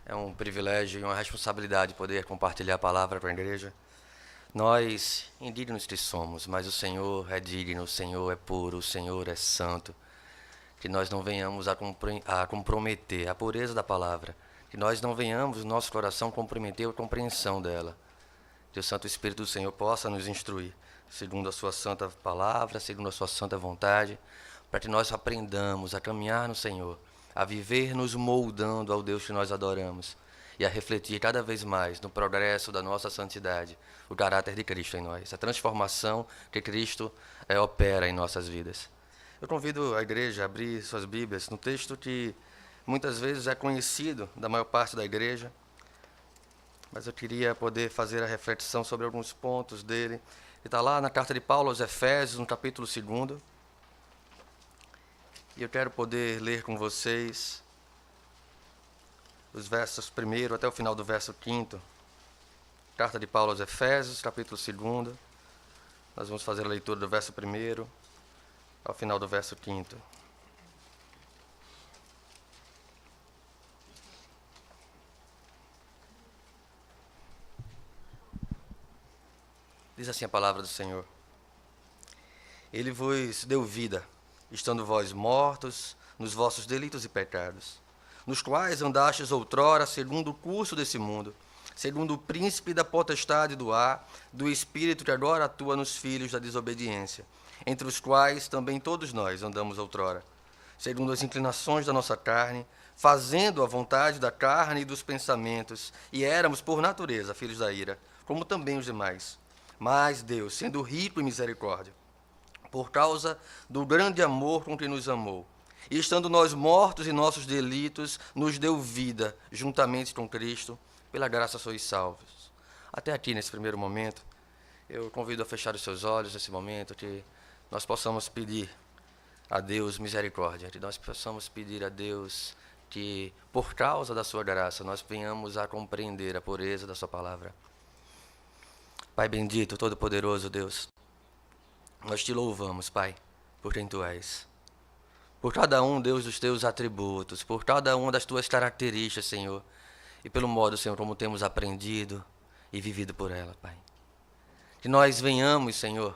É um privilégio e uma responsabilidade poder compartilhar a palavra com a igreja. Nós, indignos que somos, mas o Senhor é digno, o Senhor é puro, o Senhor é santo. Que nós não venhamos a comprometer a pureza da palavra. Que nós não venhamos, no nosso coração, comprometer a compreensão dela. Que o Santo Espírito do Senhor possa nos instruir, segundo a sua santa palavra, segundo a sua santa vontade, para que nós aprendamos a caminhar no Senhor, a viver nos moldando ao Deus que nós adoramos e a refletir cada vez mais no progresso da nossa santidade, o caráter de Cristo em nós, a transformação que Cristo opera em nossas vidas. Eu convido a igreja a abrir suas Bíblias no texto que muitas vezes é conhecido da maior parte da igreja, mas eu queria poder fazer a reflexão sobre alguns pontos dele. Ele está lá na carta de Paulo aos Efésios, no capítulo 2. E eu quero poder ler com vocês os versos 1 até o final do verso 5. Carta de Paulo aos Efésios, capítulo 2. Nós vamos fazer a leitura do verso 1 ao final do verso 5. Diz assim a palavra do Senhor. Ele vos deu vida, estando vós mortos nos vossos delitos e pecados, nos quais andastes outrora segundo o curso desse mundo, segundo o príncipe da potestade do ar, do espírito que agora atua nos filhos da desobediência, entre os quais também todos nós andamos outrora, segundo as inclinações da nossa carne, fazendo a vontade da carne e dos pensamentos, e éramos por natureza filhos da ira, como também os demais. Mas Deus, sendo rico em misericórdia, por causa do grande amor com que nos amou, e estando nós mortos em nossos delitos, nos deu vida juntamente com Cristo, pela graça sois salvos. Até aqui, nesse primeiro momento, eu convido a fechar os seus olhos nesse momento, que nós possamos pedir a Deus misericórdia, que nós possamos pedir a Deus que, por causa da sua graça, nós venhamos a compreender a pureza da sua palavra. Pai bendito, todo-poderoso Deus, nós te louvamos, Pai, por quem Tu és. Por cada um, Deus, dos Teus atributos, por cada uma das Tuas características, Senhor, e pelo modo, Senhor, como temos aprendido e vivido por ela, Pai. Que nós venhamos, Senhor,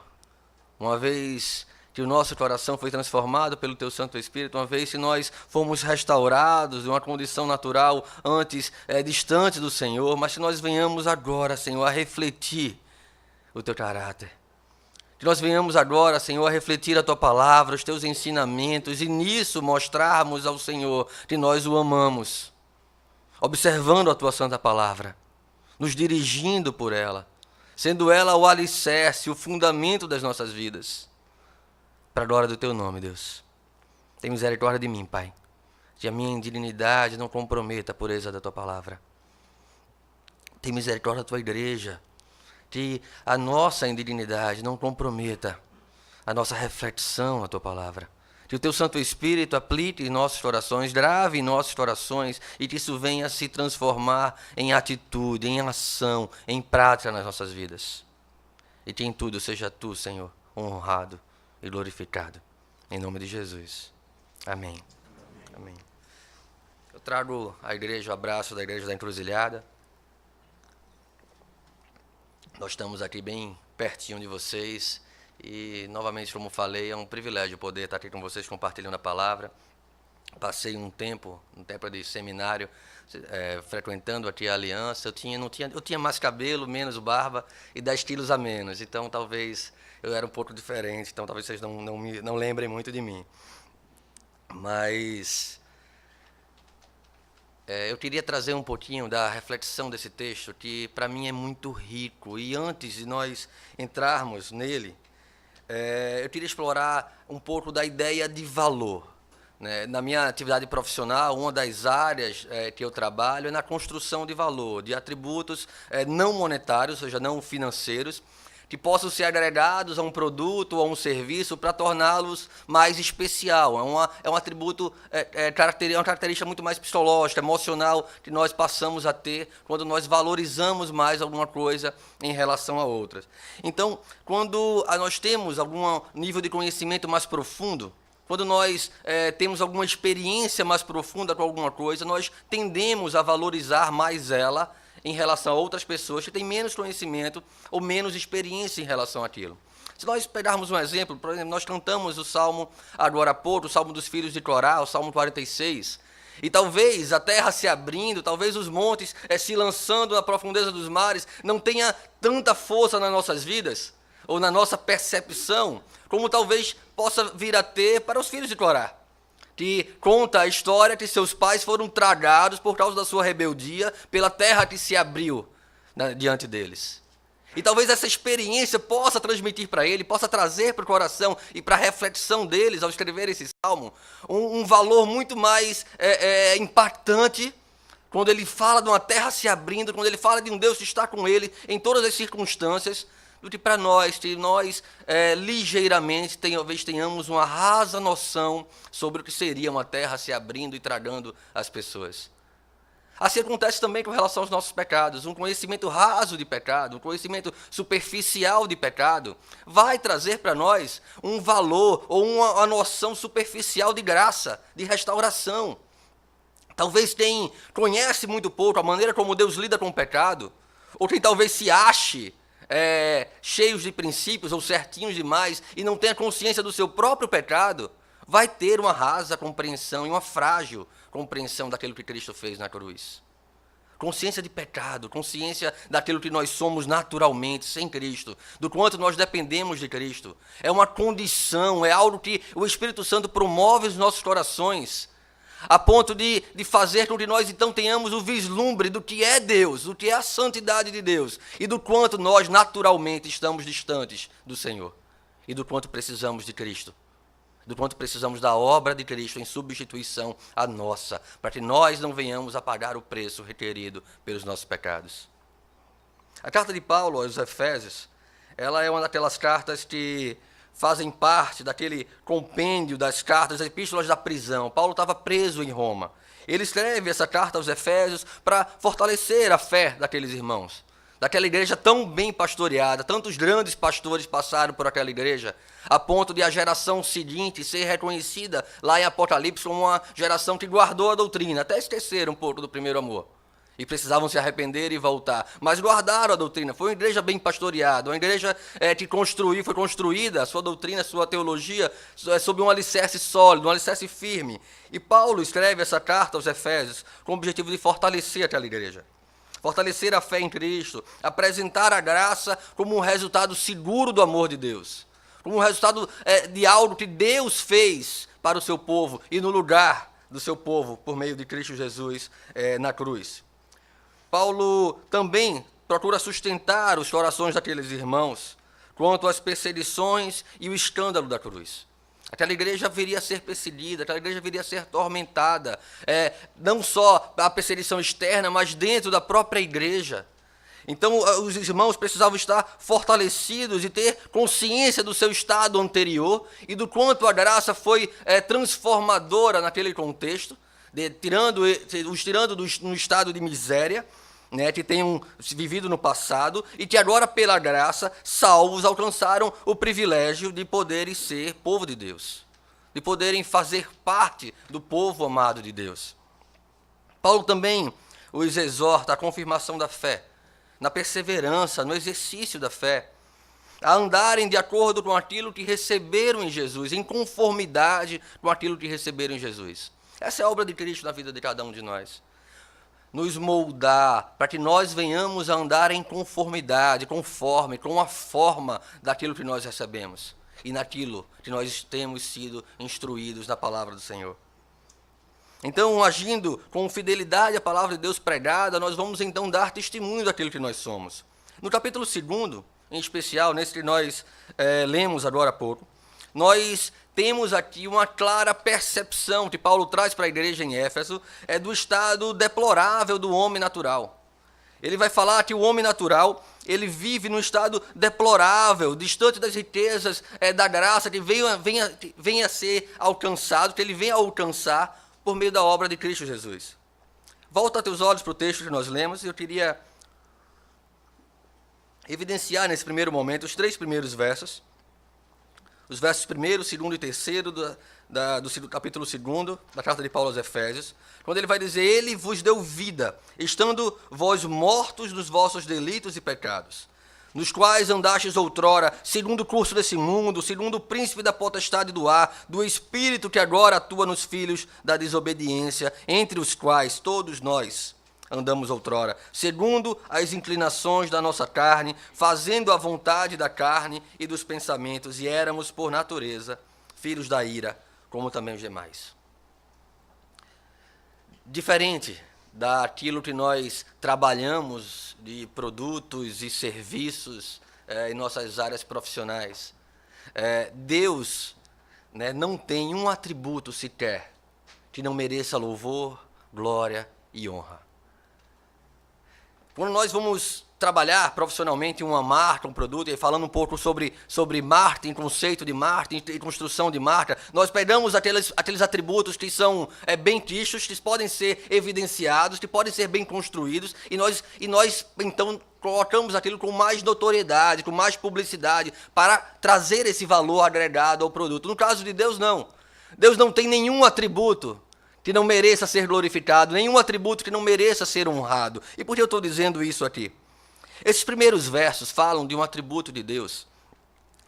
uma vez que o nosso coração foi transformado pelo Teu Santo Espírito, uma vez que nós fomos restaurados de uma condição natural antes distante do Senhor, mas que nós venhamos agora, Senhor, a refletir o Teu caráter. Que nós venhamos agora, Senhor, a refletir a Tua palavra, os Teus ensinamentos, e nisso mostrarmos ao Senhor que nós o amamos, observando a Tua santa palavra, nos dirigindo por ela, sendo ela o alicerce, o fundamento das nossas vidas. Para a glória do Teu nome, Deus. Tem misericórdia de mim, Pai, que a minha indignidade não comprometa a pureza da Tua palavra. Tem misericórdia da Tua igreja, que a nossa indignidade não comprometa a nossa reflexão à Tua palavra. Que o Teu Santo Espírito aplique em nossos corações, grave em nossos corações, e que isso venha a se transformar em atitude, em ação, em prática nas nossas vidas. E que em tudo seja Tu, Senhor, honrado e glorificado. Em nome de Jesus. Amém. Amém. Eu trago à igreja o abraço da Igreja da Encruzilhada. Nós estamos aqui bem pertinho de vocês e, novamente, como falei, é um privilégio poder estar aqui com vocês compartilhando a palavra. Passei um tempo de seminário, frequentando aqui a Aliança. Eu tinha mais cabelo, menos barba e 10 quilos a menos, então talvez eu era um pouco diferente, então talvez vocês não lembrem muito de mim. Mas eu queria trazer um pouquinho da reflexão desse texto, que para mim é muito rico. E antes de nós entrarmos nele, eu queria explorar um pouco da ideia de valor. Né? Na minha atividade profissional, uma das áreas que eu trabalho é na construção de valor, de atributos não monetários, ou seja, não financeiros, que possam ser agregados a um produto ou a um serviço para torná-los mais especial. É um atributo, uma característica muito mais psicológica, emocional, que nós passamos a ter quando nós valorizamos mais alguma coisa em relação a outras. Então, quando nós temos algum nível de conhecimento mais profundo, quando nós temos alguma experiência mais profunda com alguma coisa, nós tendemos a valorizar mais ela em relação a outras pessoas que têm menos conhecimento ou menos experiência em relação àquilo. Se nós pegarmos um exemplo, por exemplo, nós cantamos o Salmo agora há pouco, o Salmo dos Filhos de Corá, o Salmo 46, e talvez a terra se abrindo, talvez os montes se lançando na profundeza dos mares, não tenha tanta força nas nossas vidas, ou na nossa percepção, como talvez possa vir a ter para os filhos de Corá, que conta a história que seus pais foram tragados por causa da sua rebeldia pela terra que se abriu diante deles. E talvez essa experiência possa transmitir para ele, possa trazer para o coração e para a reflexão deles, ao escrever esse salmo, um valor muito mais impactante, quando ele fala de uma terra se abrindo, quando ele fala de um Deus que está com ele em todas as circunstâncias, do que para nós, que nós ligeiramente talvez tenhamos uma rasa noção sobre o que seria uma terra se abrindo e tragando as pessoas. Assim acontece também com relação aos nossos pecados. Um conhecimento raso de pecado, um conhecimento superficial de pecado, vai trazer para nós um valor ou uma noção superficial de graça, de restauração. Talvez quem conhece muito pouco a maneira como Deus lida com o pecado, ou quem talvez se ache cheios de princípios ou certinhos demais e não tenha consciência do seu próprio pecado, vai ter uma rasa compreensão e uma frágil compreensão daquilo que Cristo fez na cruz. Consciência de pecado, consciência daquilo que nós somos naturalmente sem Cristo, do quanto nós dependemos de Cristo. É uma condição, é algo que o Espírito Santo promove nos nossos corações, a ponto de fazer com que nós então tenhamos o vislumbre do que é Deus, do que é a santidade de Deus, e do quanto nós naturalmente estamos distantes do Senhor, e do quanto precisamos de Cristo, do quanto precisamos da obra de Cristo em substituição à nossa, para que nós não venhamos a pagar o preço requerido pelos nossos pecados. A carta de Paulo aos Efésios, ela é uma daquelas cartas que fazem parte daquele compêndio das cartas, das epístolas da prisão. Paulo estava preso em Roma. Ele escreve essa carta aos Efésios para fortalecer a fé daqueles irmãos, daquela igreja tão bem pastoreada. Tantos grandes pastores passaram por aquela igreja, a ponto de a geração seguinte ser reconhecida lá em Apocalipse como uma geração que guardou a doutrina, até esqueceram um pouco do primeiro amor. E precisavam se arrepender e voltar. Mas guardaram a doutrina. Foi uma igreja bem pastoreada, uma igreja que foi construída, a sua doutrina, a sua teologia, sob um alicerce sólido, um alicerce firme. E Paulo escreve essa carta aos Efésios com o objetivo de fortalecer aquela igreja. Fortalecer a fé em Cristo, apresentar a graça como um resultado seguro do amor de Deus. Como um resultado de algo que Deus fez para o seu povo e no lugar do seu povo, por meio de Cristo Jesus na cruz. Paulo também procura sustentar os corações daqueles irmãos quanto às perseguições e o escândalo da cruz. Aquela igreja viria a ser perseguida, aquela igreja viria a ser atormentada, não só a perseguição externa, mas dentro da própria igreja. Então, os irmãos precisavam estar fortalecidos e ter consciência do seu estado anterior e do quanto a graça foi transformadora naquele contexto, os tirando no estado de miséria, que tenham vivido no passado e que agora, pela graça, salvos, alcançaram o privilégio de poderem ser povo de Deus, de poderem fazer parte do povo amado de Deus. Paulo também os exorta à confirmação da fé, na perseverança, no exercício da fé, a andarem de acordo com aquilo que receberam em Jesus, em conformidade com aquilo que receberam em Jesus. Essa é a obra de Cristo na vida de cada um de nós. Nos moldar para que nós venhamos a andar em conformidade, conforme, com a forma daquilo que nós recebemos e naquilo que nós temos sido instruídos na palavra do Senhor. Então, agindo com fidelidade à palavra de Deus pregada, nós vamos então dar testemunho daquilo que nós somos. No capítulo 2, em especial, nesse que nós lemos agora há pouco, nós temos aqui uma clara percepção que Paulo traz para a igreja em Éfeso, do estado deplorável do homem natural. Ele vai falar que o homem natural, ele vive num estado deplorável, distante das riquezas da graça que venha a ser alcançado, que ele venha a alcançar por meio da obra de Cristo Jesus. Volta teus olhos para o texto que nós lemos, e eu queria evidenciar nesse primeiro momento os 3 primeiros versos. os versos 1º, 2º e 3º do capítulo 2 da carta de Paulo aos Efésios, quando ele vai dizer: ele vos deu vida, estando vós mortos nos vossos delitos e pecados, nos quais andastes outrora, segundo o curso desse mundo, segundo o príncipe da potestade do ar, do espírito que agora atua nos filhos da desobediência, entre os quais todos nós andamos outrora, segundo as inclinações da nossa carne, fazendo a vontade da carne e dos pensamentos, e éramos, por natureza, filhos da ira, como também os demais. Diferente daquilo que nós trabalhamos de produtos e serviços em nossas áreas profissionais, Deus, não tem um atributo sequer que não mereça louvor, glória e honra. Quando nós vamos trabalhar profissionalmente em uma marca, um produto, e falando um pouco sobre marketing, conceito de marketing e construção de marca, nós pegamos aqueles atributos que são bem quichos, que podem ser evidenciados, que podem ser bem construídos, e nós então colocamos aquilo com mais notoriedade, com mais publicidade, para trazer esse valor agregado ao produto. No caso de Deus, não. Deus não tem nenhum atributo que não mereça ser glorificado, nenhum atributo que não mereça ser honrado. E por que eu estou dizendo isso aqui? Esses primeiros versos falam de um atributo de Deus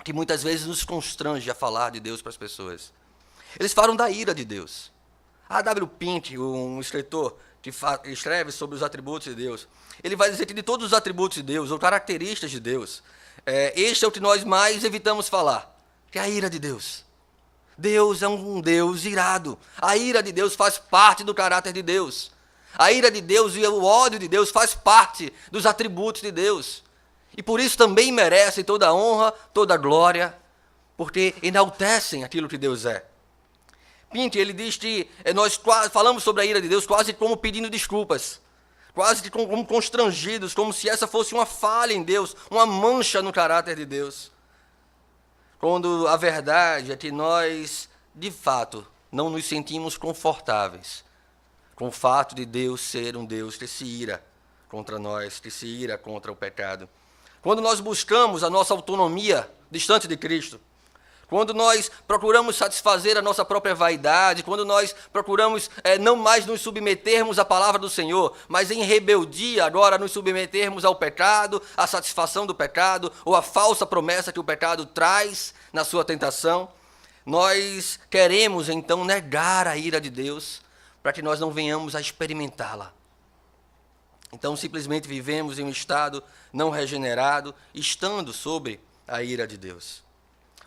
que muitas vezes nos constrange a falar de Deus para as pessoas. Eles falam da ira de Deus. A.W. Pink, um escritor que escreve sobre os atributos de Deus, ele vai dizer que de todos os atributos de Deus, ou características de Deus, este é o que nós mais evitamos falar, que é a ira de Deus. Deus é um Deus irado. A ira de Deus faz parte do caráter de Deus. A ira de Deus e o ódio de Deus faz parte dos atributos de Deus. E por isso também merecem toda a honra, toda a glória, porque enaltecem aquilo que Deus é. Pinte, ele diz que nós falamos sobre a ira de Deus quase como pedindo desculpas, quase como constrangidos, como se essa fosse uma falha em Deus, uma mancha no caráter de Deus. Quando a verdade é que nós, de fato, não nos sentimos confortáveis com o fato de Deus ser um Deus que se ira contra nós, que se ira contra o pecado. Quando nós buscamos a nossa autonomia distante de Cristo, quando nós procuramos satisfazer a nossa própria vaidade, quando nós procuramos não mais nos submetermos à palavra do Senhor, mas em rebeldia agora nos submetermos ao pecado, à satisfação do pecado, ou à falsa promessa que o pecado traz na sua tentação, nós queremos então negar a ira de Deus para que nós não venhamos a experimentá-la. Então simplesmente vivemos em um estado não regenerado, estando sob a ira de Deus.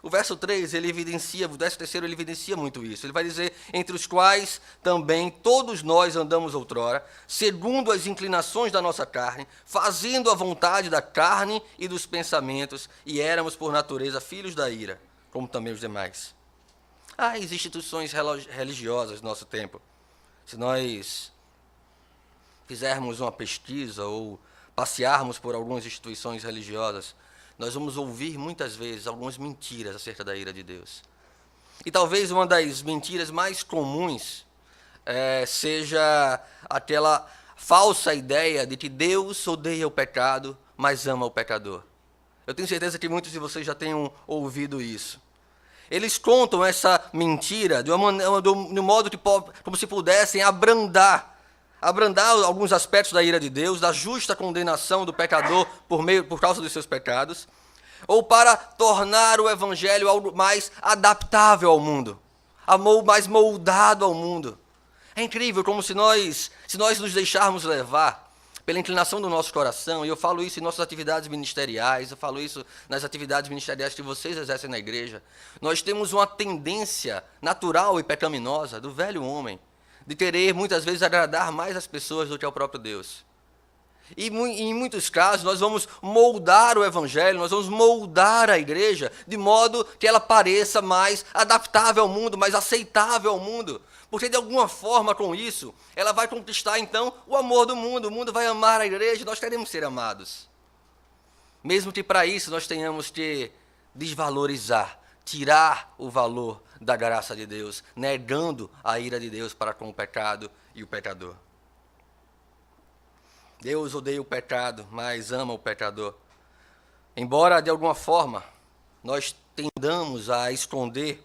O verso 3, o verso 3 ele evidencia muito isso. Ele vai dizer: entre os quais também todos nós andamos outrora, segundo as inclinações da nossa carne, fazendo a vontade da carne e dos pensamentos, e éramos por natureza filhos da ira, como também os demais. As instituições religiosas do nosso tempo, se nós fizermos uma pesquisa ou passearmos por algumas instituições religiosas, nós vamos ouvir muitas vezes algumas mentiras acerca da ira de Deus. E talvez uma das mentiras mais comuns seja aquela falsa ideia de que Deus odeia o pecado, mas ama o pecador. Eu tenho certeza que muitos de vocês já tenham ouvido isso. Eles contam essa mentira de um modo que, como se pudessem abrandar alguns aspectos da ira de Deus, da justa condenação do pecador por causa dos seus pecados, ou para tornar o evangelho algo mais adaptável ao mundo, mais moldado ao mundo. É incrível como se nós nos deixarmos levar pela inclinação do nosso coração, e eu falo isso em nossas atividades ministeriais, eu falo isso nas atividades ministeriais que vocês exercem na igreja, nós temos uma tendência natural e pecaminosa do velho homem, de querer muitas vezes agradar mais as pessoas do que ao próprio Deus. E em muitos casos nós vamos moldar o evangelho, nós vamos moldar a igreja de modo que ela pareça mais adaptável ao mundo, mais aceitável ao mundo. Porque de alguma forma com isso, ela vai conquistar então o amor do mundo. O mundo vai amar a igreja, nós queremos ser amados. Mesmo que para isso nós tenhamos que desvalorizar, tirar o valor da graça de Deus, negando a ira de Deus para com o pecado e o pecador. Deus odeia o pecado, mas ama o pecador. Embora, de alguma forma, nós tendamos a esconder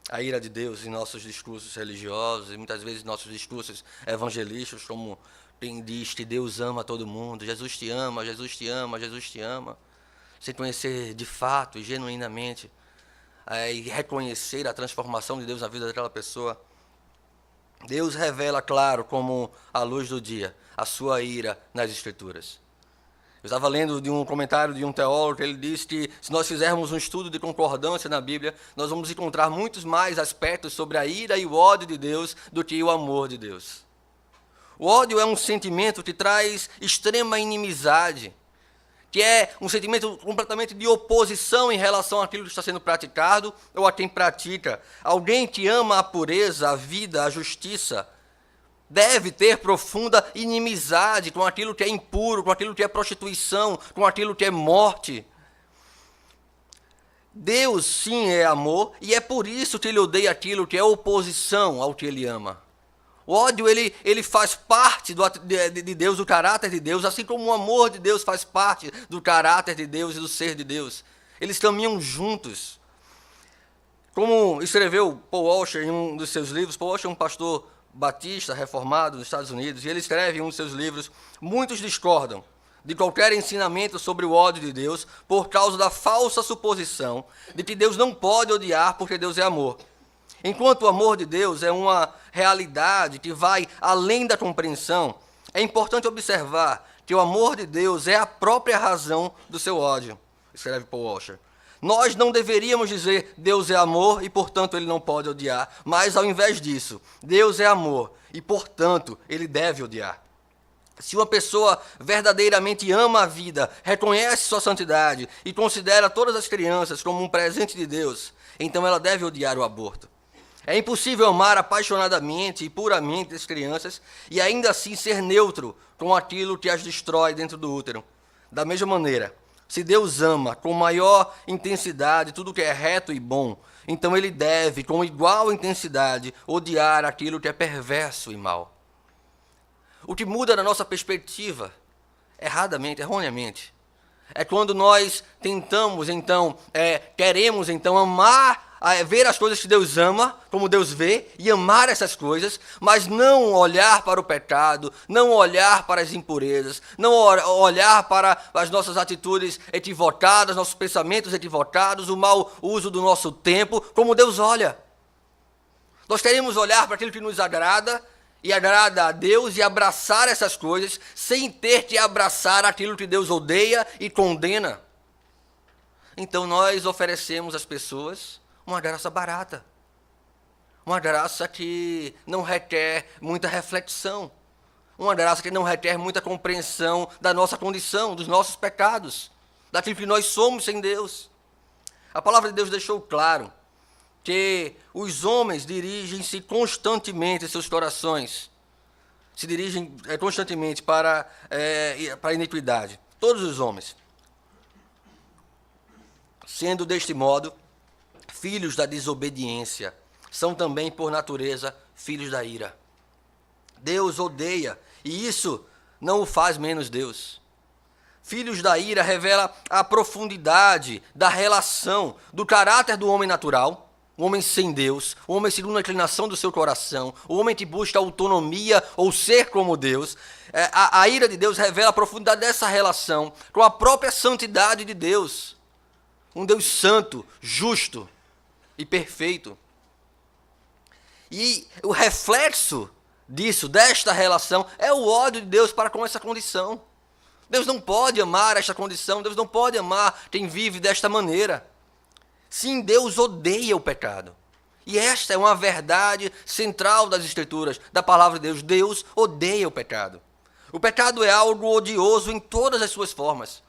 a ira de Deus em nossos discursos religiosos e muitas vezes em nossos discursos evangelísticos, como quem diz que Deus ama todo mundo, Jesus te ama, Jesus te ama, Jesus te ama, sem conhecer de fato e genuinamente e reconhecer a transformação de Deus na vida daquela pessoa. Deus revela, claro, como a luz do dia, a sua ira nas Escrituras. Eu estava lendo de um comentário de um teólogo, que ele disse que se nós fizermos um estudo de concordância na Bíblia, nós vamos encontrar muitos mais aspectos sobre a ira e o ódio de Deus do que o amor de Deus. O ódio é um sentimento que traz extrema inimizade, que é um sentimento completamente de oposição em relação àquilo que está sendo praticado ou a quem pratica. Alguém que ama a pureza, a vida, a justiça, deve ter profunda inimizade com aquilo que é impuro, com aquilo que é prostituição, com aquilo que é morte. Deus, sim, é amor, e é por isso que ele odeia aquilo que é oposição ao que ele ama. O ódio, ele faz parte de Deus, do caráter de Deus, assim como o amor de Deus faz parte do caráter de Deus e do ser de Deus. Eles caminham juntos. Como escreveu Paul Washer em um dos seus livros, Paul Washer é um pastor batista reformado nos Estados Unidos, e ele escreve em um dos seus livros: muitos discordam de qualquer ensinamento sobre o ódio de Deus por causa da falsa suposição de que Deus não pode odiar porque Deus é amor. Enquanto o amor de Deus é uma realidade que vai além da compreensão, é importante observar que o amor de Deus é a própria razão do seu ódio, escreve Paul Washer. Nós não deveríamos dizer Deus é amor e, portanto, ele não pode odiar, mas, ao invés disso, Deus é amor e, portanto, ele deve odiar. Se uma pessoa verdadeiramente ama a vida, reconhece sua santidade e considera todas as crianças como um presente de Deus, então ela deve odiar o aborto. É impossível amar apaixonadamente e puramente as crianças e ainda assim ser neutro com aquilo que as destrói dentro do útero. Da mesma maneira, se Deus ama com maior intensidade tudo que é reto e bom, então ele deve, com igual intensidade, odiar aquilo que é perverso e mau. O que muda na nossa perspectiva, erroneamente, é quando nós tentamos, queremos, amar, ver as coisas que Deus ama, como Deus vê, e amar essas coisas, mas não olhar para o pecado, não olhar para as impurezas, não olhar para as nossas atitudes equivocadas, nossos pensamentos equivocados, o mau uso do nosso tempo, como Deus olha. Nós queremos olhar para aquilo que nos agrada, e agrada a Deus, e abraçar essas coisas, sem ter que abraçar aquilo que Deus odeia e condena. Então nós oferecemos às pessoas uma graça barata, uma graça que não requer muita reflexão, uma graça que não requer muita compreensão da nossa condição, dos nossos pecados, daquilo que nós somos sem Deus. A palavra de Deus deixou claro que os homens dirigem-se constantemente, seus corações se dirigem constantemente para a iniquidade. Todos os homens. Sendo deste modo, filhos da desobediência, são também, por natureza, filhos da ira. Deus odeia, e isso não o faz menos Deus. Filhos da ira revela a profundidade da relação, do caráter do homem natural, o homem sem Deus, o homem segundo a inclinação do seu coração, o homem que busca autonomia ou ser como Deus. A ira de Deus revela a profundidade dessa relação com a própria santidade de Deus. Um Deus santo, justo e perfeito. E o reflexo disso, desta relação, é o ódio de Deus para com essa condição. Deus não pode amar esta condição, Deus não pode amar quem vive desta maneira. Sim, Deus odeia o pecado. E esta é uma verdade central das Escrituras, da palavra de Deus. Deus odeia o pecado. O pecado é algo odioso em todas as suas formas.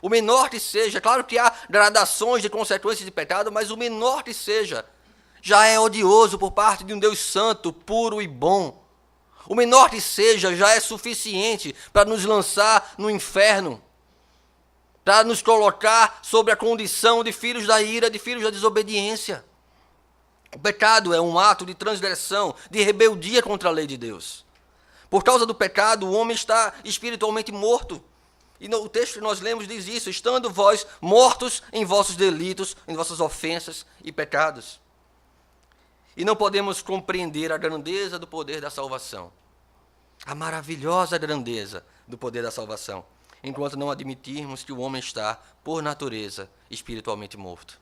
O menor que seja, claro que há gradações de consequências de pecado, mas o menor que seja, já é odioso por parte de um Deus santo, puro e bom. O menor que seja já é suficiente para nos lançar no inferno, para nos colocar sobre a condição de filhos da ira, de filhos da desobediência. O pecado é um ato de transgressão, de rebeldia contra a lei de Deus. Por causa do pecado, o homem está espiritualmente morto. E o texto que nós lemos diz isso: estando vós mortos em vossos delitos, em vossas ofensas e pecados. E não podemos compreender a grandeza do poder da salvação, a maravilhosa grandeza do poder da salvação, enquanto não admitirmos que o homem está, por natureza, espiritualmente morto,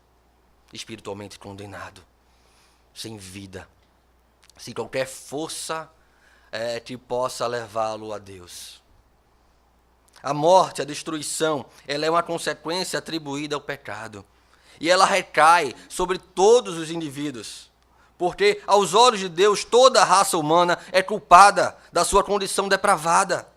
espiritualmente condenado, sem vida, sem qualquer força que possa levá-lo a Deus. A morte, a destruição, ela é uma consequência atribuída ao pecado. E ela recai sobre todos os indivíduos. Porque, aos olhos de Deus, toda a raça humana é culpada da sua condição depravada.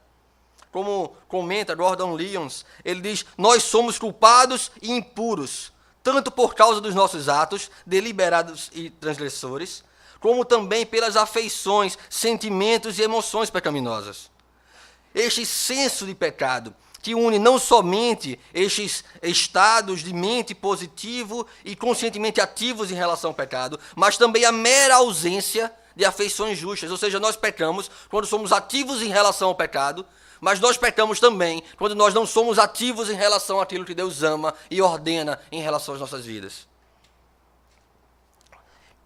Como comenta Gordon Lyons, ele diz: nós somos culpados e impuros, tanto por causa dos nossos atos, deliberados e transgressores, como também pelas afeições, sentimentos e emoções pecaminosas. Este senso de pecado, que une não somente estes estados de mente positivo e conscientemente ativos em relação ao pecado, mas também a mera ausência de afeições justas. Ou seja, nós pecamos quando somos ativos em relação ao pecado, mas nós pecamos também quando nós não somos ativos em relação àquilo que Deus ama e ordena em relação às nossas vidas.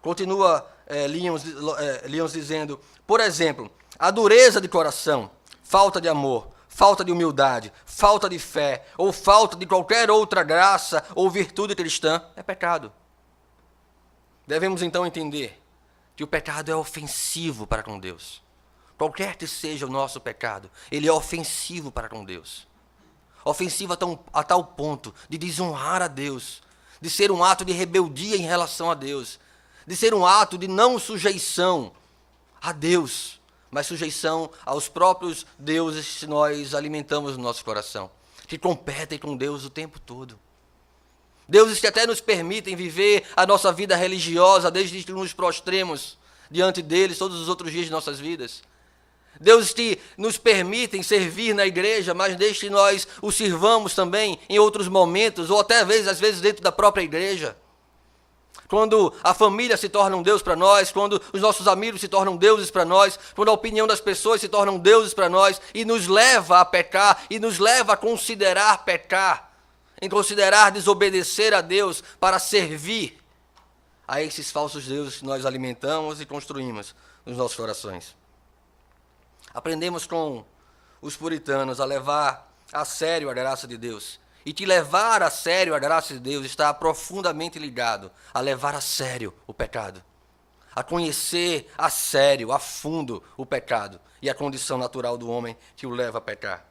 Continua Lyons dizendo, por exemplo, a dureza de coração, falta de amor, falta de humildade, falta de fé, ou falta de qualquer outra graça ou virtude cristã, é pecado. Devemos então entender que o pecado é ofensivo para com Deus. Qualquer que seja o nosso pecado, ele é ofensivo para com Deus. Ofensivo a tal ponto de desonrar a Deus, de ser um ato de rebeldia em relação a Deus, de ser um ato de não sujeição a Deus, mas sujeição aos próprios deuses que nós alimentamos no nosso coração, que competem com Deus o tempo todo. Deuses que até nos permitem viver a nossa vida religiosa desde que nos prostremos diante deles todos os outros dias de nossas vidas. Deuses que nos permitem servir na igreja, mas desde que nós o sirvamos também em outros momentos, ou até às vezes dentro da própria igreja. Quando a família se torna um Deus para nós, quando os nossos amigos se tornam deuses para nós, quando a opinião das pessoas se tornam deuses para nós e nos leva a pecar, e nos leva a considerar pecar, em considerar desobedecer a Deus para servir a esses falsos deuses que nós alimentamos e construímos nos nossos corações. Aprendemos com os puritanos a levar a sério a graça de Deus. E que levar a sério a graça de Deus está profundamente ligado a levar a sério o pecado. A conhecer a sério, a fundo, o pecado e a condição natural do homem que o leva a pecar.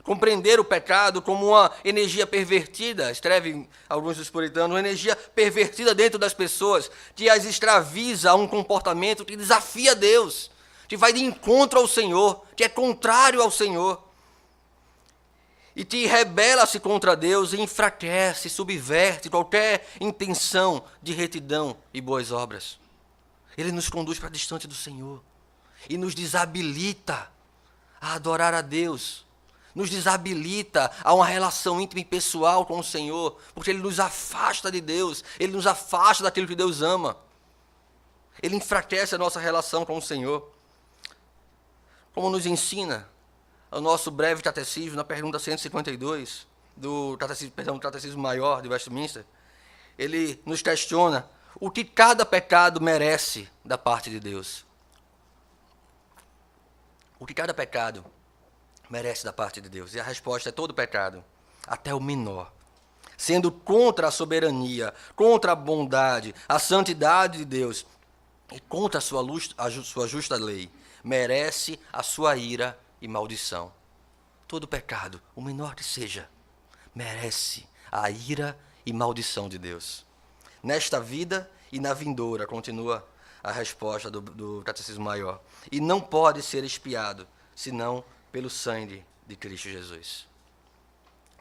Compreender o pecado como uma energia pervertida, escreve alguns dos puritanos, uma energia pervertida dentro das pessoas, que as escraviza a um comportamento que desafia Deus, que vai de encontro ao Senhor, que é contrário ao Senhor. E que rebela-se contra Deus e enfraquece, subverte qualquer intenção de retidão e boas obras. Ele nos conduz para distante do Senhor e nos desabilita a adorar a Deus, nos desabilita a uma relação íntima e pessoal com o Senhor, porque Ele nos afasta de Deus, Ele nos afasta daquilo que Deus ama. Ele enfraquece a nossa relação com o Senhor. Como nos ensina o nosso breve catecismo, na pergunta 152, do catecismo maior de Westminster, ele nos questiona o que cada pecado merece da parte de Deus. O que cada pecado merece da parte de Deus. E a resposta é todo pecado, até o menor. Sendo contra a soberania, contra a bondade, a santidade de Deus e contra a sua justa lei, merece a sua ira e maldição. Todo pecado, o menor que seja, merece a ira e maldição de Deus. Nesta vida e na vindoura, continua a resposta do Catecismo Maior. E não pode ser expiado, senão pelo sangue de Cristo Jesus.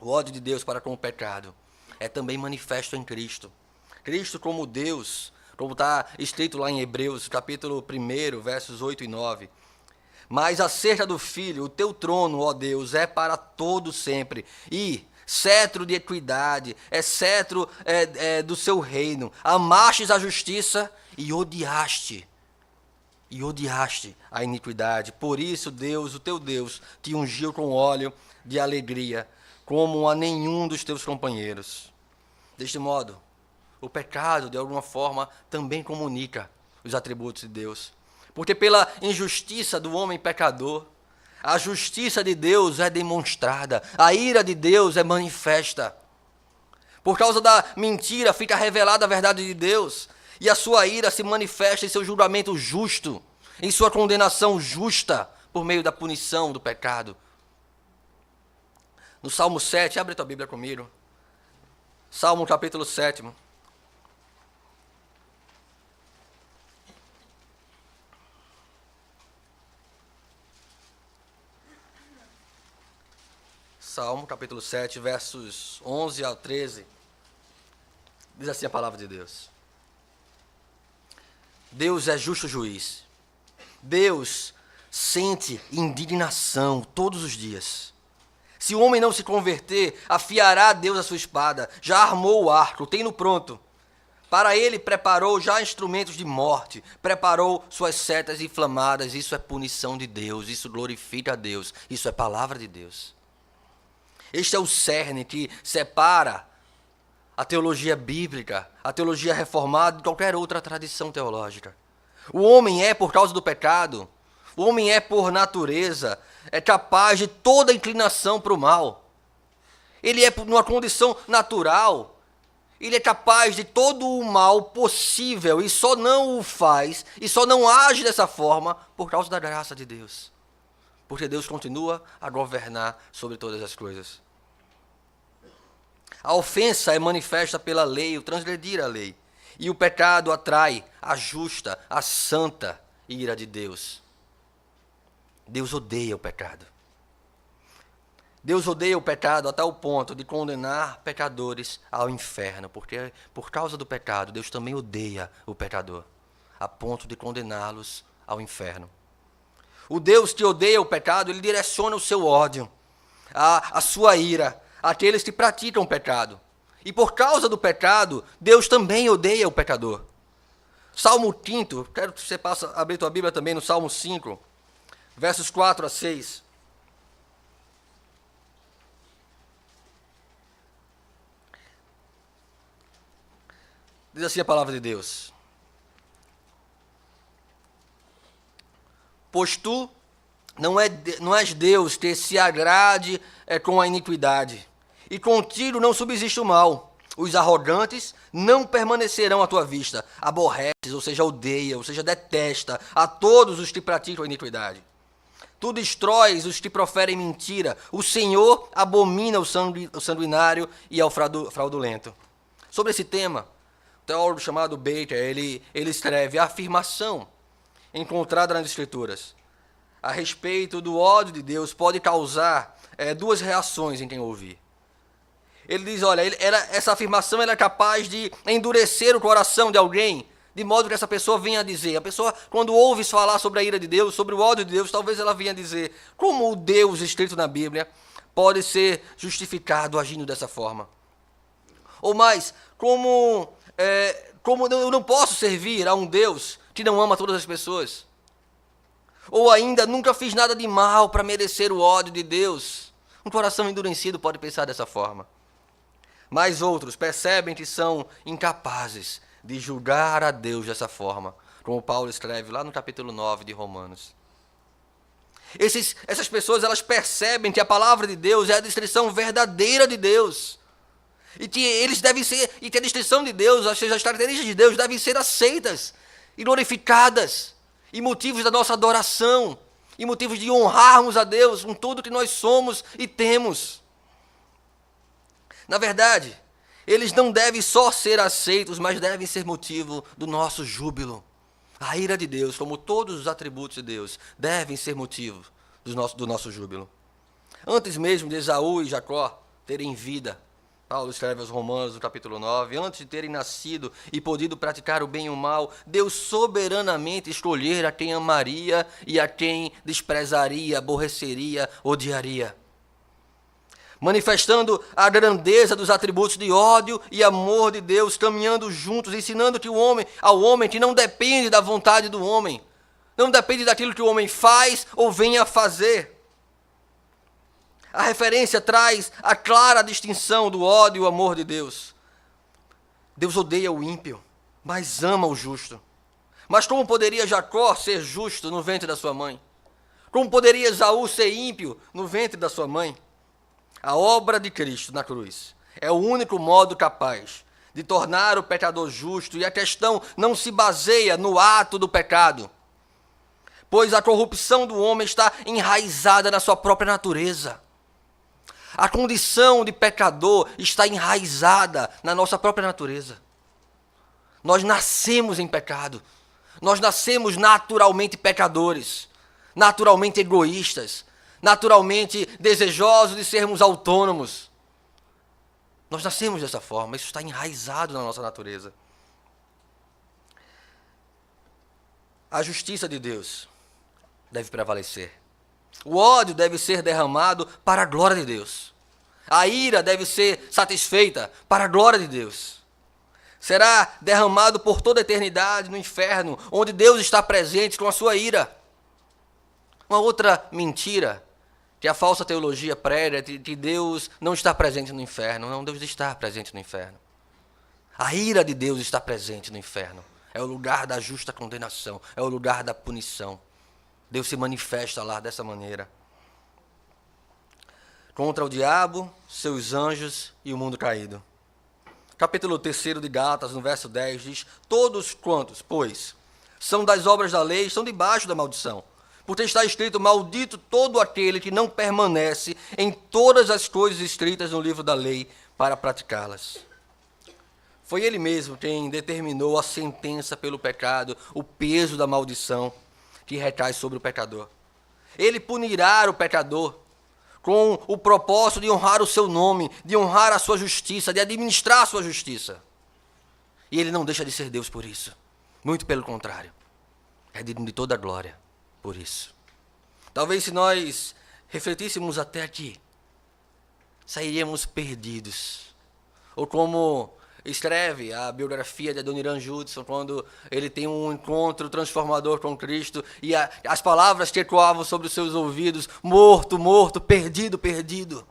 O ódio de Deus para com o pecado é também manifesto em Cristo. Cristo como Deus, como está escrito lá em Hebreus, capítulo 1, versos 8 e 9. Mas acerca do Filho, o teu trono, ó Deus, é para todo sempre, e cetro de equidade, é cetro e odiaste a iniquidade. Por isso, Deus, o teu Deus, te ungiu com óleo de alegria, como a nenhum dos teus companheiros. Deste modo, o pecado, de alguma forma, também comunica os atributos de Deus. Porque pela injustiça do homem pecador, a justiça de Deus é demonstrada, a ira de Deus é manifesta. Por causa da mentira fica revelada a verdade de Deus, e a sua ira se manifesta em seu julgamento justo, em sua condenação justa, por meio da punição do pecado. No Salmo 7, abre tua Bíblia comigo. Salmo capítulo 7. Salmo capítulo 7, versos 11 ao 13. Diz assim a palavra de Deus. Deus é justo juiz. Deus sente indignação todos os dias. Se o homem não se converter, afiará Deus a sua espada. Já armou o arco, tem no pronto. Para ele preparou já instrumentos de morte. Preparou suas setas inflamadas. Isso é punição de Deus. Isso glorifica a Deus. Isso é palavra de Deus. Este é o cerne que separa a teologia bíblica, a teologia reformada de qualquer outra tradição teológica. O homem é, por causa do pecado, o homem é, por natureza, é capaz de toda inclinação para o mal. Ele é, numa condição natural, ele é capaz de todo o mal possível e só não o faz, e só não age dessa forma por causa da graça de Deus. Porque Deus continua a governar sobre todas as coisas. A ofensa é manifesta pela lei, o transgredir a lei. E o pecado atrai a justa, a santa ira de Deus. Deus odeia o pecado. Deus odeia o pecado a tal ponto de condenar pecadores ao inferno. Porque por causa do pecado, Deus também odeia o pecador, a ponto de condená-los ao inferno. O Deus que odeia o pecado, ele direciona o seu ódio, a sua ira, àqueles que praticam o pecado. E por causa do pecado, Deus também odeia o pecador. Salmo 5, quero que você possa abrir tua Bíblia também no Salmo 5, versos 4 a 6. Diz assim a palavra de Deus. Pois tu não és Deus que se agrade com a iniquidade, e contigo não subsiste o mal. Os arrogantes não permanecerão à tua vista. Aborreces, ou seja, odeia, ou seja, detesta a todos os que praticam a iniquidade. Tu destróis os que proferem mentira. O Senhor abomina o sanguinário e ao fraudulento. Sobre esse tema, o teólogo chamado Baker, ele escreve a afirmação encontrada nas Escrituras a respeito do ódio de Deus pode causar duas reações em quem ouvir. Ele diz, olha, essa afirmação é capaz de endurecer o coração de alguém, de modo que essa pessoa venha a dizer, a pessoa quando ouve falar sobre a ira de Deus, sobre o ódio de Deus, talvez ela venha dizer, como o Deus escrito na Bíblia pode ser justificado agindo dessa forma? Ou mais, como eu não posso servir a um Deus que não ama todas as pessoas? Ou ainda, nunca fiz nada de mal para merecer o ódio de Deus. Um coração endurecido pode pensar dessa forma. Mas outros percebem que são incapazes de julgar a Deus dessa forma, como Paulo escreve lá no capítulo 9 de Romanos. Essas pessoas, elas percebem que a palavra de Deus é a descrição verdadeira de Deus. E que eles devem ser, e que a descrição de Deus, as características de Deus devem ser aceitas e glorificadas. E motivos da nossa adoração, e motivos de honrarmos a Deus com tudo que nós somos e temos. Na verdade, eles não devem só ser aceitos, mas devem ser motivo do nosso júbilo. A ira de Deus, como todos os atributos de Deus, devem ser motivo do nosso júbilo. Antes mesmo de Esaú e Jacó terem vida, Paulo escreve aos Romanos, no capítulo 9, antes de terem nascido e podido praticar o bem e o mal, Deus soberanamente escolher a quem amaria e a quem desprezaria, aborreceria, odiaria. Manifestando a grandeza dos atributos de ódio e amor de Deus, caminhando juntos, ensinando ao homem que não depende da vontade do homem, Não depende daquilo que o homem faz ou venha a fazer. A referência traz a clara distinção do ódio e o amor de Deus. Deus odeia o ímpio, mas ama o justo. Mas como poderia Jacó ser justo no ventre da sua mãe? Como poderia Esaú ser ímpio no ventre da sua mãe? A obra de Cristo na cruz é o único modo capaz de tornar o pecador justo, e a questão não se baseia no ato do pecado, pois a corrupção do homem está enraizada na sua própria natureza. A condição de pecador está enraizada na nossa própria natureza. Nós nascemos em pecado. Nós nascemos naturalmente pecadores, naturalmente egoístas, naturalmente desejosos de sermos autônomos. Nós nascemos dessa forma, isso está enraizado na nossa natureza. A justiça de Deus deve prevalecer. O ódio deve ser derramado para a glória de Deus. A ira deve ser satisfeita para a glória de Deus. Será derramado por toda a eternidade no inferno, onde Deus está presente com a sua ira. Uma outra mentira que a falsa teologia prega é que Deus não está presente no inferno. Não, Deus está presente no inferno. A ira de Deus está presente no inferno. É o lugar da justa condenação, é o lugar da punição. Deus se manifesta lá dessa maneira. Contra o diabo, seus anjos e o mundo caído. Capítulo 3 de Gálatas, no verso 10, diz: todos quantos, pois, são das obras da lei, estão debaixo da maldição. Porque está escrito: maldito todo aquele que não permanece em todas as coisas escritas no livro da lei para praticá-las. Foi ele mesmo quem determinou a sentença pelo pecado, o peso da maldição que recai sobre o pecador. Ele punirá o pecador com o propósito de honrar o seu nome, de honrar a sua justiça, de administrar a sua justiça. E ele não deixa de ser Deus por isso. Muito pelo contrário. É digno de toda a glória por isso. Talvez se nós refletíssemos até aqui, sairíamos perdidos. Ou como escreve a biografia de Adoniran Judson, quando ele tem um encontro transformador com Cristo, e as palavras que ecoavam sobre os seus ouvidos: morto, morto, perdido, perdido.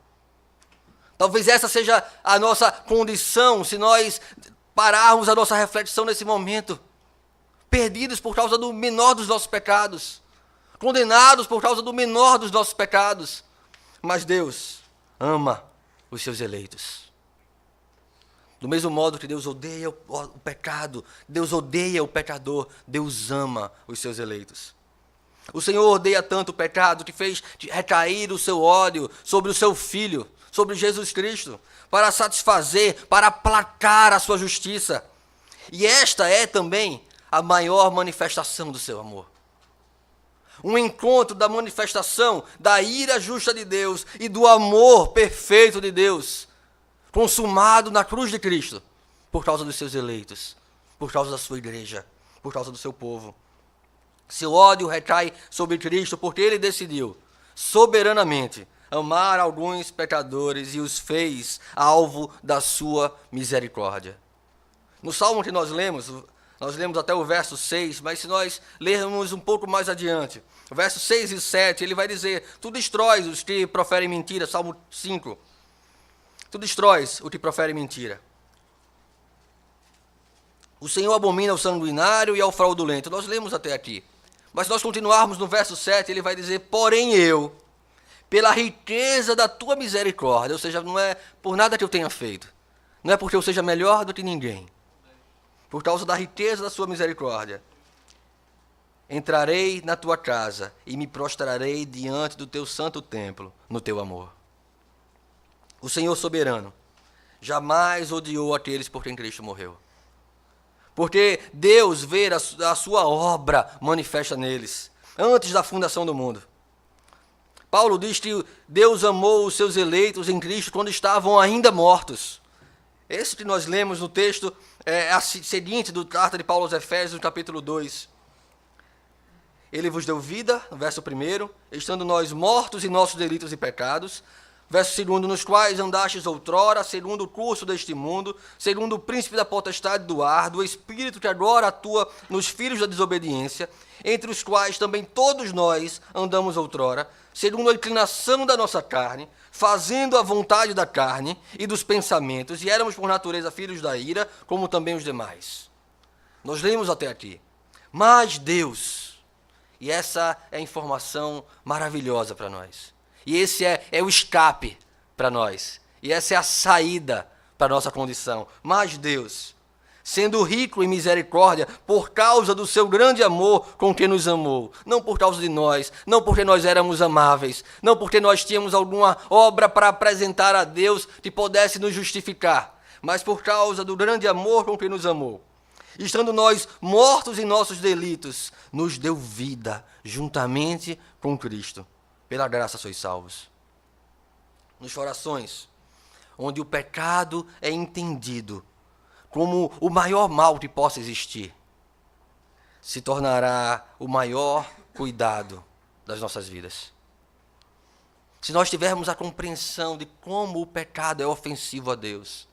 Talvez essa seja a nossa condição, se nós pararmos a nossa reflexão nesse momento. Perdidos por causa do menor dos nossos pecados, condenados por causa do menor dos nossos pecados. Mas Deus ama os seus eleitos. Do mesmo modo que Deus odeia o pecado, Deus odeia o pecador, Deus ama os seus eleitos. O Senhor odeia tanto o pecado que fez recair o seu ódio sobre o seu Filho, sobre Jesus Cristo, para satisfazer, para aplacar a sua justiça. E esta é também a maior manifestação do seu amor. Um encontro da manifestação da ira justa de Deus e do amor perfeito de Deus, consumado na cruz de Cristo, por causa dos seus eleitos, por causa da sua igreja, por causa do seu povo. Seu ódio recai sobre Cristo porque ele decidiu, soberanamente, amar alguns pecadores e os fez alvo da sua misericórdia. No salmo que nós lemos até o verso 6, mas se nós lermos um pouco mais adiante, o verso 6 e 7, ele vai dizer: tu destróis os que proferem mentira, Salmo 5. Tu destróis o que profere mentira. O Senhor abomina o sanguinário e ao fraudulento. Nós lemos até aqui. Mas se nós continuarmos no verso 7, ele vai dizer: porém eu, pela riqueza da tua misericórdia, ou seja, não é por nada que eu tenha feito, não é porque eu seja melhor do que ninguém, por causa da riqueza da sua misericórdia, entrarei na tua casa e me prostrarei diante do teu santo templo, no teu amor. O Senhor soberano jamais odiou aqueles por quem Cristo morreu. Porque Deus vê a sua obra manifesta neles, antes da fundação do mundo. Paulo diz que Deus amou os seus eleitos em Cristo quando estavam ainda mortos. Esse que nós lemos no texto é a seguinte do carta de Paulo aos Efésios, no capítulo 2. Ele vos deu vida, no verso 1, estando nós mortos em nossos delitos e pecados, Verso 2, nos quais andastes outrora, segundo o curso deste mundo, segundo o príncipe da potestade do ar, do espírito que agora atua nos filhos da desobediência, entre os quais também todos nós andamos outrora, segundo a inclinação da nossa carne, fazendo a vontade da carne e dos pensamentos, e éramos por natureza filhos da ira, como também os demais. Nós lemos até aqui. Mas Deus, e essa é a informação maravilhosa para nós. E esse é o escape para nós. E essa é a saída para a nossa condição. Mas Deus, sendo rico em misericórdia, por causa do seu grande amor com que nos amou, não por causa de nós, não porque nós éramos amáveis, não porque nós tínhamos alguma obra para apresentar a Deus que pudesse nos justificar, mas por causa do grande amor com que nos amou. Estando nós mortos em nossos delitos, nos deu vida juntamente com Cristo. Pela graça sois salvos. Nos corações, onde o pecado é entendido como o maior mal que possa existir, se tornará o maior cuidado das nossas vidas. Se nós tivermos a compreensão de como o pecado é ofensivo a Deus,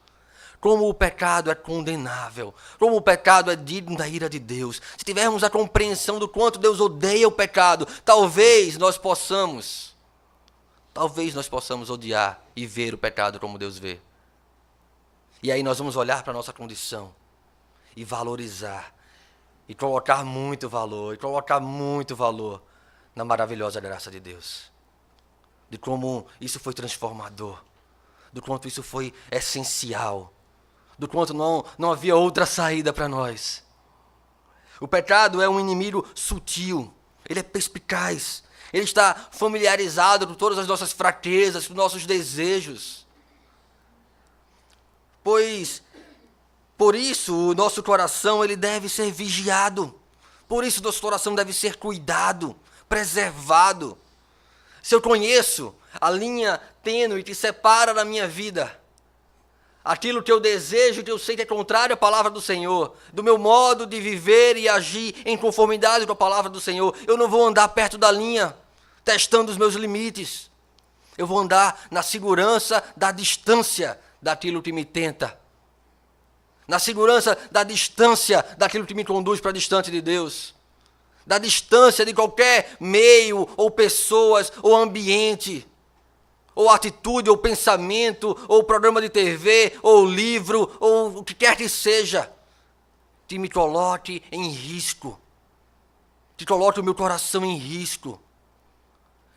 como o pecado é condenável, como o pecado é digno da ira de Deus, se tivermos a compreensão do quanto Deus odeia o pecado, talvez nós possamos odiar e ver o pecado como Deus vê. E aí nós vamos olhar para a nossa condição e valorizar, e colocar muito valor na maravilhosa graça de Deus. De como isso foi transformador, do quanto isso foi essencial, do quanto não havia outra saída para nós. O pecado é um inimigo sutil, ele é perspicaz, ele está familiarizado com todas as nossas fraquezas, com nossos desejos. Por isso, o nosso coração ele deve ser vigiado, por isso o nosso coração deve ser cuidado, preservado. Se eu conheço a linha tênue que separa da minha vida aquilo que eu desejo, que eu sei que é contrário à palavra do Senhor, do meu modo de viver e agir em conformidade com a palavra do Senhor, eu não vou andar perto da linha, testando os meus limites. Eu vou andar na segurança da distância daquilo que me tenta, na segurança da distância daquilo que me conduz para distante de Deus, da distância de qualquer meio, ou pessoas, ou ambiente, ou atitude, ou pensamento, ou programa de TV, ou livro, ou o que quer que seja, que me coloque em risco, que coloque o meu coração em risco,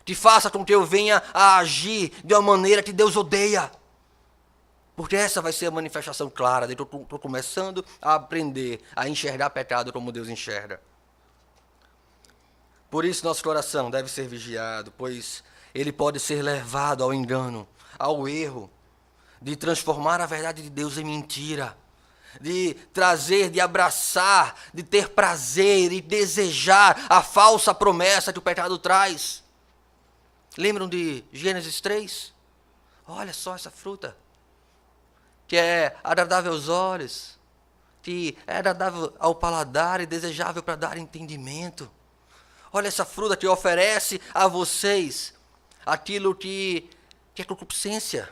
que faça com que eu venha a agir de uma maneira que Deus odeia. Porque essa vai ser a manifestação clara de que eu estou começando a aprender a enxergar pecado como Deus enxerga. Por isso nosso coração deve ser vigiado, pois ele pode ser levado ao engano, ao erro, de transformar a verdade de Deus em mentira, de trazer, de abraçar, de ter prazer e desejar a falsa promessa que o pecado traz. Lembram de Gênesis 3? Olha só essa fruta, que é agradável aos olhos, que é agradável ao paladar e desejável para dar entendimento. Olha essa fruta que oferece a vocês aquilo que é concupiscência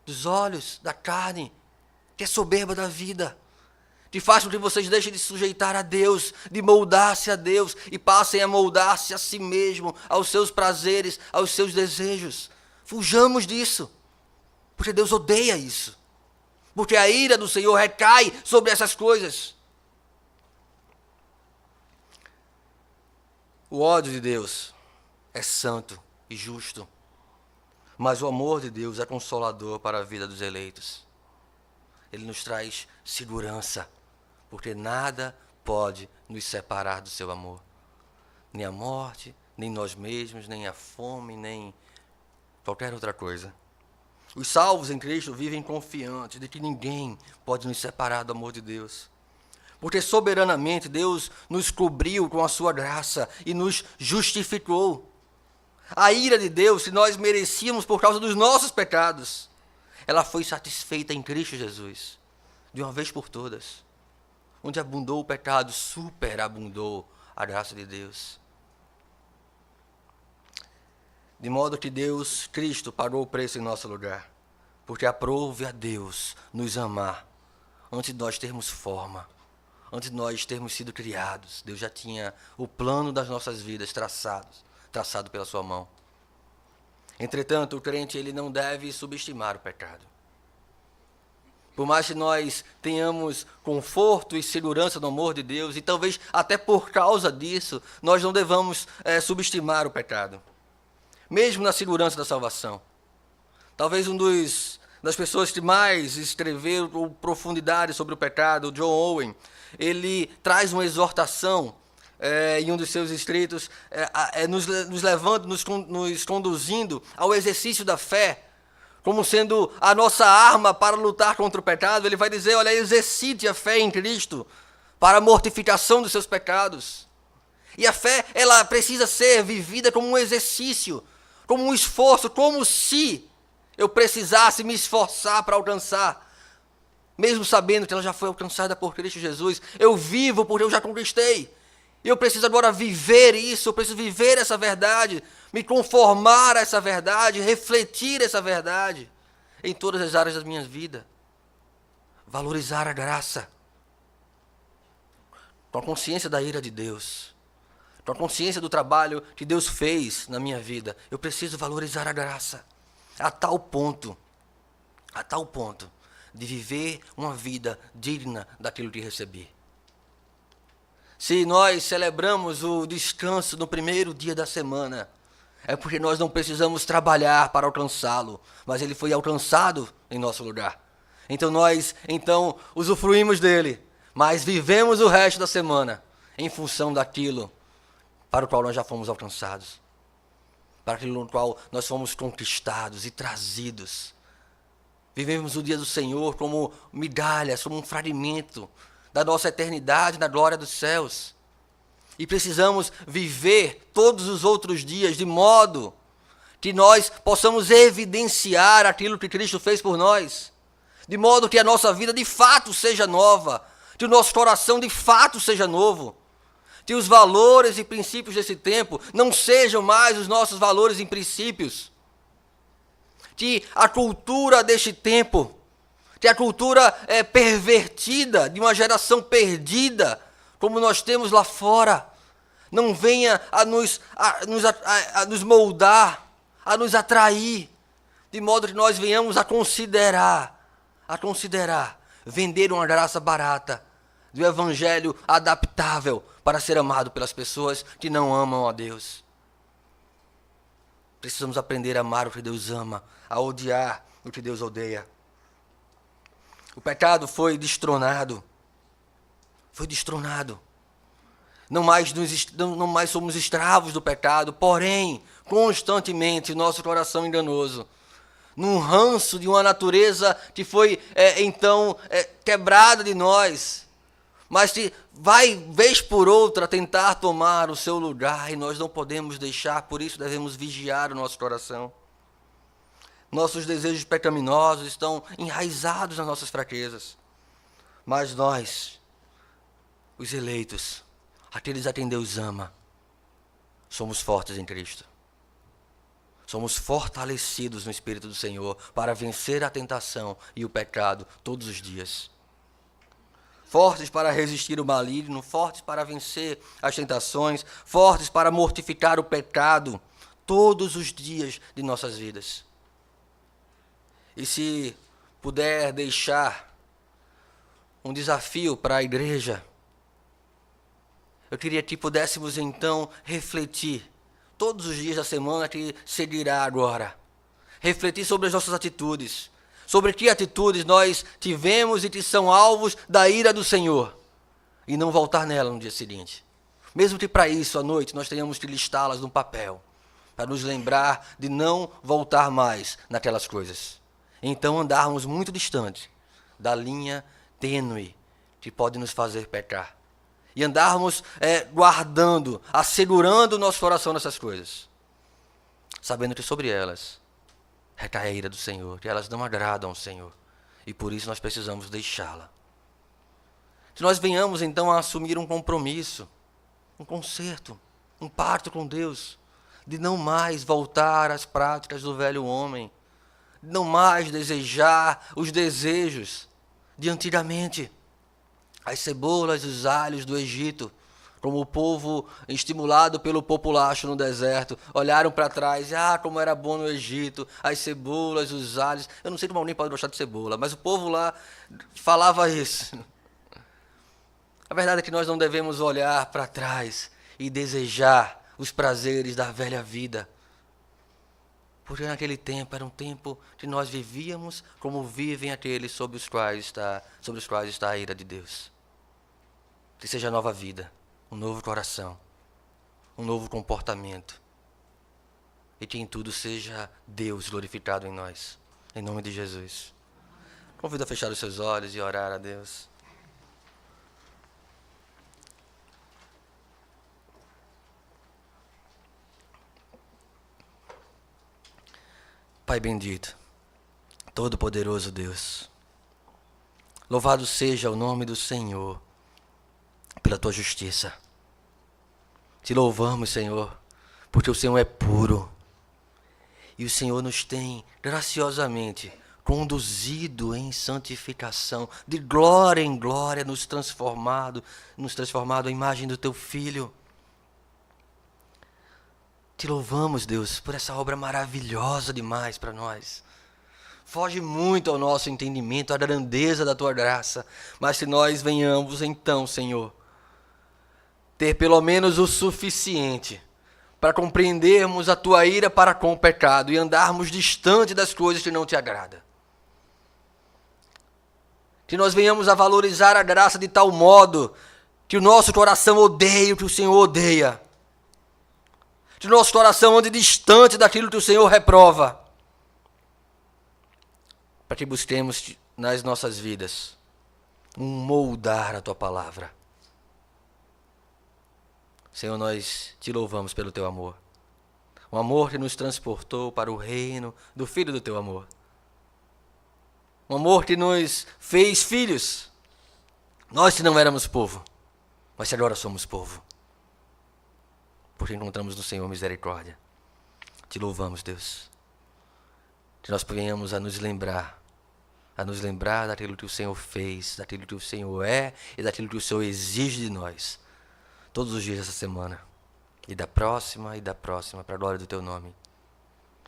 dos olhos, da carne, que é soberba da vida, que faz com que vocês deixem de sujeitar a Deus, de moldar-se a Deus e passem a moldar-se a si mesmo, aos seus prazeres, aos seus desejos. Fujamos disso, porque Deus odeia isso, porque a ira do Senhor recai sobre essas coisas. O ódio de Deus é santo e justo, mas o amor de Deus é consolador para a vida dos eleitos. Ele nos traz segurança, porque nada pode nos separar do seu amor. Nem a morte, nem nós mesmos, nem a fome, nem qualquer outra coisa. Os salvos em Cristo vivem confiantes de que ninguém pode nos separar do amor de Deus. Porque soberanamente Deus nos cobriu com a sua graça e nos justificou. A ira de Deus, que nós merecíamos por causa dos nossos pecados, ela foi satisfeita em Cristo Jesus, de uma vez por todas. Onde abundou o pecado, superabundou a graça de Deus. De modo que Deus, Cristo, pagou o preço em nosso lugar. Porque aprove a Deus nos amar antes de nós termos forma, antes de nós termos sido criados. Deus já tinha o plano das nossas vidas traçado pela sua mão. Entretanto, o crente ele não deve subestimar o pecado. Por mais que nós tenhamos conforto e segurança no amor de Deus, e talvez até por causa disso, nós não devamos subestimar o pecado. Mesmo na segurança da salvação. Talvez das pessoas que mais escreveram com profundidade sobre o pecado, o John Owen, ele traz uma exortação em um dos seus escritos, nos levando, nos conduzindo ao exercício da fé, como sendo a nossa arma para lutar contra o pecado. Ele vai dizer, olha, exercite a fé em Cristo para a mortificação dos seus pecados. E a fé, ela precisa ser vivida como um exercício, como um esforço, como se eu precisasse me esforçar para alcançar, mesmo sabendo que ela já foi alcançada por Cristo Jesus. Eu vivo porque eu já conquistei. E eu preciso agora viver isso, eu preciso viver essa verdade, me conformar a essa verdade, refletir essa verdade em todas as áreas da minha vida. Valorizar a graça, com a consciência da ira de Deus, com a consciência do trabalho que Deus fez na minha vida. Eu preciso valorizar a graça a tal ponto de viver uma vida digna daquilo que recebi. Se nós celebramos o descanso no primeiro dia da semana, é porque nós não precisamos trabalhar para alcançá-lo, mas ele foi alcançado em nosso lugar. Então nós usufruímos dele, mas vivemos o resto da semana em função daquilo para o qual nós já fomos alcançados, para aquilo no qual nós fomos conquistados e trazidos. Vivemos o dia do Senhor como migalhas, como um fragmento da nossa eternidade na glória dos céus. E precisamos viver todos os outros dias de modo que nós possamos evidenciar aquilo que Cristo fez por nós. De modo que a nossa vida de fato seja nova, que o nosso coração de fato seja novo. Que os valores e princípios desse tempo não sejam mais os nossos valores e princípios. Que a cultura deste tempo, que a cultura pervertida, de uma geração perdida, como nós temos lá fora, não venha a nos moldar, a nos atrair, de modo que nós venhamos a considerar vender uma graça barata, do evangelho adaptável para ser amado pelas pessoas que não amam a Deus. Precisamos aprender a amar o que Deus ama, a odiar o que Deus odeia. O pecado foi destronado. Foi destronado. Não mais somos escravos do pecado, porém, constantemente, nosso coração enganoso, num ranço de uma natureza que foi, quebrada de nós, mas que vai, vez por outra, tentar tomar o seu lugar, e nós não podemos deixar, por isso devemos vigiar o nosso coração. Nossos desejos pecaminosos estão enraizados nas nossas fraquezas. Mas nós, os eleitos, aqueles a quem Deus ama, somos fortes em Cristo. Somos fortalecidos no Espírito do Senhor para vencer a tentação e o pecado todos os dias. Fortes para resistir o maligno, fortes para vencer as tentações, fortes para mortificar o pecado todos os dias de nossas vidas. E se puder deixar um desafio para a igreja, eu queria que pudéssemos então refletir todos os dias da semana que seguirá agora. Refletir sobre as nossas atitudes, sobre que atitudes nós tivemos e que são alvos da ira do Senhor, e não voltar nela no dia seguinte. Mesmo que para isso, à noite, nós tenhamos que listá-las num papel, para nos lembrar de não voltar mais naquelas coisas. Então andarmos muito distante da linha tênue que pode nos fazer pecar. E andarmos guardando, assegurando o nosso coração nessas coisas, sabendo que sobre elas recai a ira do Senhor, que elas não agradam ao Senhor, e por isso nós precisamos deixá-la. Que nós venhamos então a assumir um compromisso, um concerto, um pacto com Deus, de não mais voltar às práticas do velho homem, de não mais desejar os desejos de antigamente, as cebolas e os alhos do Egito, como o povo, estimulado pelo populacho no deserto, olharam para trás e, como era bom no Egito, as cebolas, os alhos. Eu não sei como alguém pode gostar de cebola, mas o povo lá falava isso. A verdade é que nós não devemos olhar para trás e desejar os prazeres da velha vida. Porque naquele tempo era um tempo que nós vivíamos como vivem aqueles sobre os quais está a ira de Deus. Que seja nova vida, um novo coração, um novo comportamento. E que em tudo seja Deus glorificado em nós. Em nome de Jesus. Convido a fechar os seus olhos e orar a Deus. Pai bendito, todo-poderoso Deus, louvado seja o nome do Senhor pela tua justiça. Te louvamos, Senhor, porque o Senhor é puro e o Senhor nos tem graciosamente conduzido em santificação, de glória em glória, nos transformado à imagem do teu Filho. Te louvamos, Deus, por essa obra maravilhosa demais para nós. Foge muito ao nosso entendimento, à grandeza da tua graça. Mas se nós venhamos então, Senhor, ter pelo menos o suficiente para compreendermos a tua ira para com o pecado e andarmos distante das coisas que não te agradam. Que nós venhamos a valorizar a graça de tal modo que o nosso coração odeie o que o Senhor odeia. Que o nosso coração ande distante daquilo que o Senhor reprova. Para que busquemos nas nossas vidas um moldar a tua palavra. Senhor, nós te louvamos pelo teu amor. Um amor que nos transportou para o reino do Filho do teu amor. Um amor que nos fez filhos. Nós que não éramos povo, mas que agora somos povo. Porque encontramos no Senhor misericórdia. Te louvamos, Deus. Que nós venhamos a nos lembrar daquilo que o Senhor fez, daquilo que o Senhor é e daquilo que o Senhor exige de nós. Todos os dias dessa semana. E da próxima, para a glória do teu nome.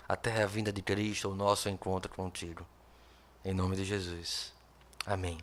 Até a vinda de Cristo, o nosso encontro contigo. Em nome de Jesus. Amém.